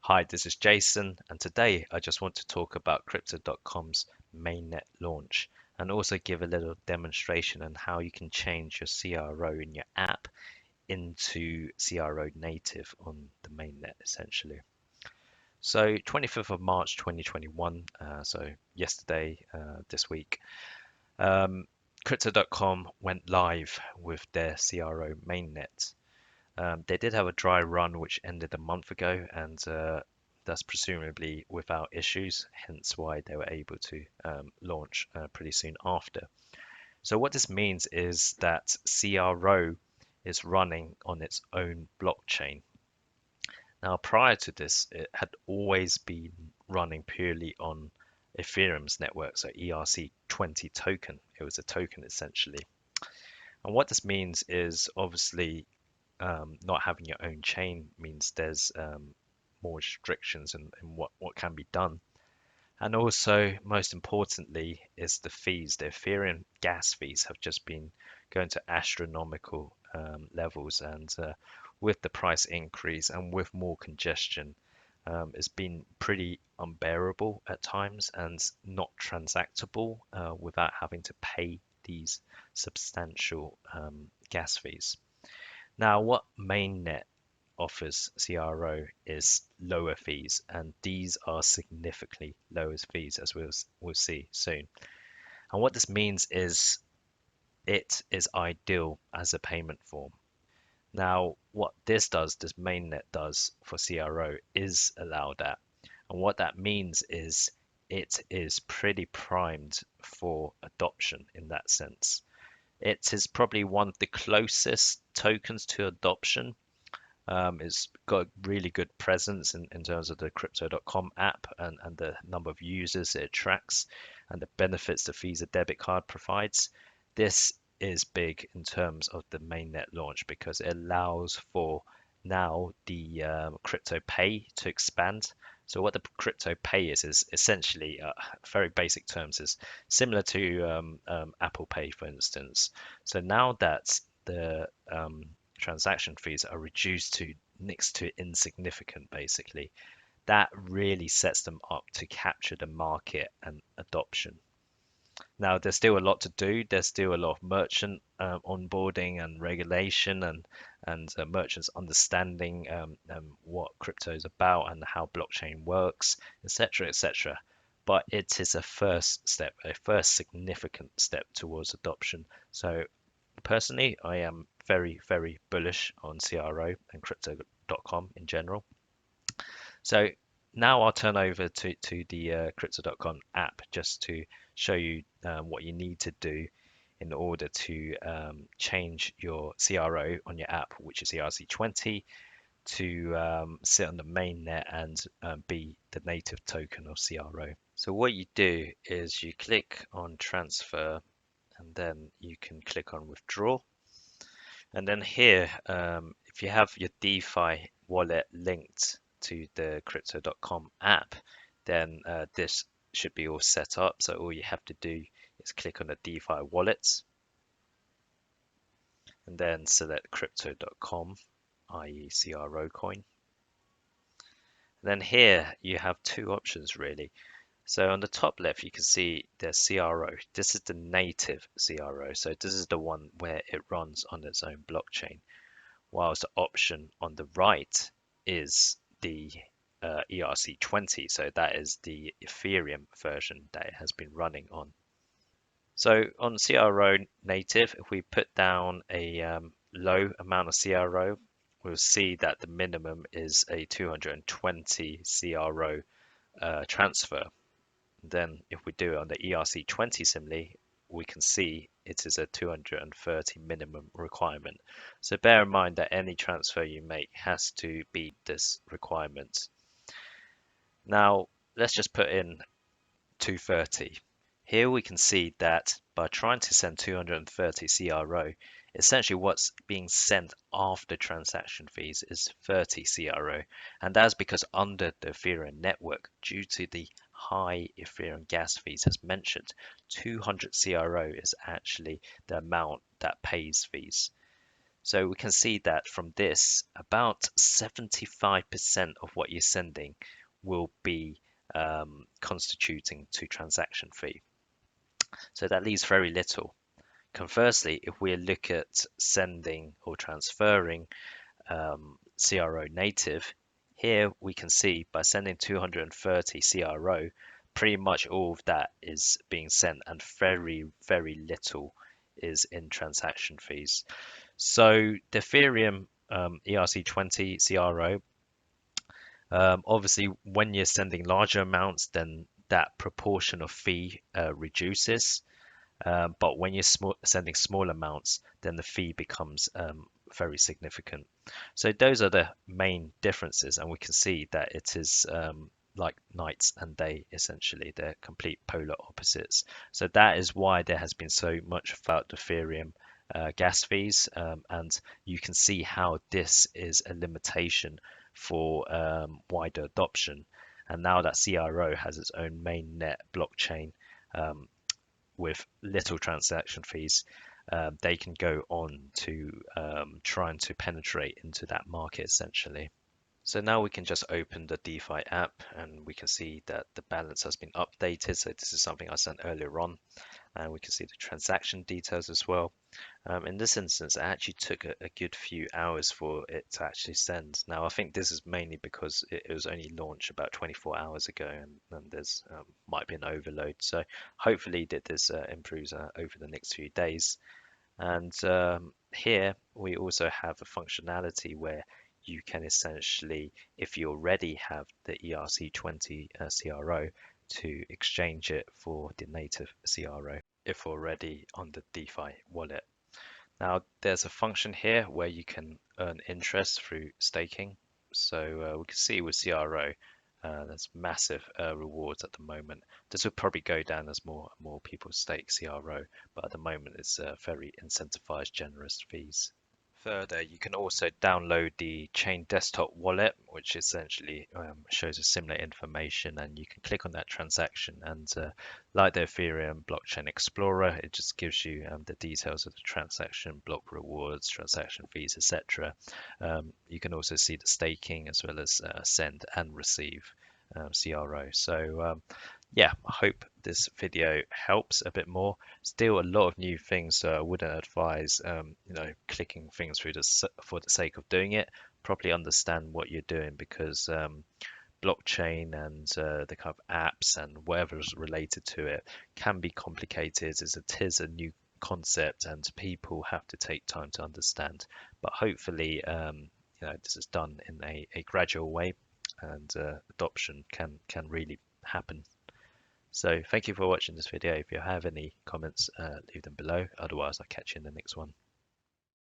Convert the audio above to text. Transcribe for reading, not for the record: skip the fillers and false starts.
Hi, this is Jason, and today I just want to talk about Crypto.com's mainnet launch and also give a little demonstration on how you can change your CRO in your app into CRO native on the mainnet essentially. So 25th of March 2021, so yesterday, this week, um, Crypto.com went live with their CRO mainnet. They did have a dry run which ended a month ago, and that's presumably without issues, hence why they were able to launch pretty soon after. So what this means is that CRO is running on its own blockchain. Now, prior to this, it had always been running purely on Ethereum's network, so ERC20 token. It was a token essentially. And what this means is obviously not having your own chain means there's more restrictions in what can be done. And also, most importantly, is the fees. The Ethereum gas fees have just been going to astronomical levels, and with the price increase and with more congestion, it's been pretty unbearable at times and not transactable without having to pay these substantial gas fees. Now, what mainnet offers CRO is lower fees, and these are significantly lower fees, as we'll see soon. And what this means is it is ideal as a payment form. Now, what this mainnet does for CRO is allow that. And what that means is it is pretty primed for adoption in that sense. It is probably one of the closest tokens to adoption. It's got really good presence in terms of the Crypto.com app and the number of users it attracts and the benefits the Visa debit card provides. This is big in terms of the mainnet launch because it allows for now the crypto pay to expand. So what the crypto pay is essentially, very basic terms, is similar to Apple Pay, for instance. So now that the transaction fees are reduced to next to insignificant, basically, that really sets them up to capture the market and adoption. Now, there's still a lot to do. There's still a lot of merchant onboarding and regulation and merchants understanding what crypto is about and how blockchain works, etc., etc. But it is a first step, a first significant step towards adoption. So personally, I am very, very bullish on CRO and Crypto.com in general. So now I'll turn over to the Crypto.com app just to show you what you need to do in order to change your CRO on your app, which is ERC20, to sit on the mainnet and be the native token of CRO. So what you do is you click on transfer and then you can click on withdraw. And then here, if you have your DeFi wallet linked to the Crypto.com app, then this should be all set up. So all you have to do is click on the DeFi wallets and then select Crypto.com, i.e. CRO coin. Then here you have two options really. So on the top left, you can see the CRO. This is the native CRO. So this is the one where it runs on its own blockchain. Whilst the option on the right is the ERC20. So that is the Ethereum version that it has been running on. So on CRO native, if we put down a low amount of CRO, we'll see that the minimum is a 220 CRO transfer. Then if we do it on the ERC20 similarly, we can see it is a 230 minimum requirement. So bear in mind that any transfer you make has to beat this requirement. Now let's just put in 230. Here we can see that by trying to send 230 CRO, essentially what's being sent after transaction fees is 30 CRO. And that's because under the Ethereum network, due to the high Ethereum gas fees as mentioned, 200 CRO is actually the amount that pays fees. So we can see that from this, about 75% of what you're sending will be constituting to transaction fee. So that leaves very little. Conversely, if we look at sending or transferring CRO native, here we can see by sending 230 CRO, pretty much all of that is being sent and very, very little is in transaction fees. So the Ethereum ERC20 CRO, obviously when you're sending larger amounts, then that proportion of fee reduces. But when you're sending small amounts, then the fee becomes very significant. So those are the main differences, and we can see that it is like night and day, essentially. They're complete polar opposites. So that is why there has been so much about the Ethereum gas fees, and you can see how this is a limitation for wider adoption. And now that CRO has its own mainnet blockchain, with little transaction fees, they can go on to trying to penetrate into that market essentially. So now we can just open the DeFi app and we can see that the balance has been updated. So this is something I sent earlier on, and we can see the transaction details as well. In this instance, it actually took a good few hours for it to actually send. Now, I think this is mainly because it was only launched about 24 hours ago, and there's might be an overload. So hopefully that this improves over the next few days. And here we also have a functionality where you can essentially, if you already have the ERC20 CRO, to exchange it for the native CRO if already on the DeFi wallet. Now, there's a function here where you can earn interest through staking. So we can see with CRO, there's massive rewards at the moment. This will probably go down as more and more people stake CRO, but at the moment it's very incentivized, generous fees. Further, you can also download the Chain Desktop wallet, which essentially shows a similar information, and you can click on that transaction. And like the Ethereum Blockchain Explorer, it just gives you the details of the transaction, block rewards, transaction fees, etc. You can also see the staking as well as send and receive CRO. So yeah, I hope this video helps a bit more. Still a lot of new things, so I wouldn't advise clicking things through for the sake of doing it. Properly understand what you're doing, because blockchain and the kind of apps and whatever is related to it can be complicated, as it is a new concept and people have to take time to understand. But hopefully this is done in a gradual way, and adoption can really happen. So thank you for watching this video. If you have any comments, leave them below. Otherwise, I'll catch you in the next one.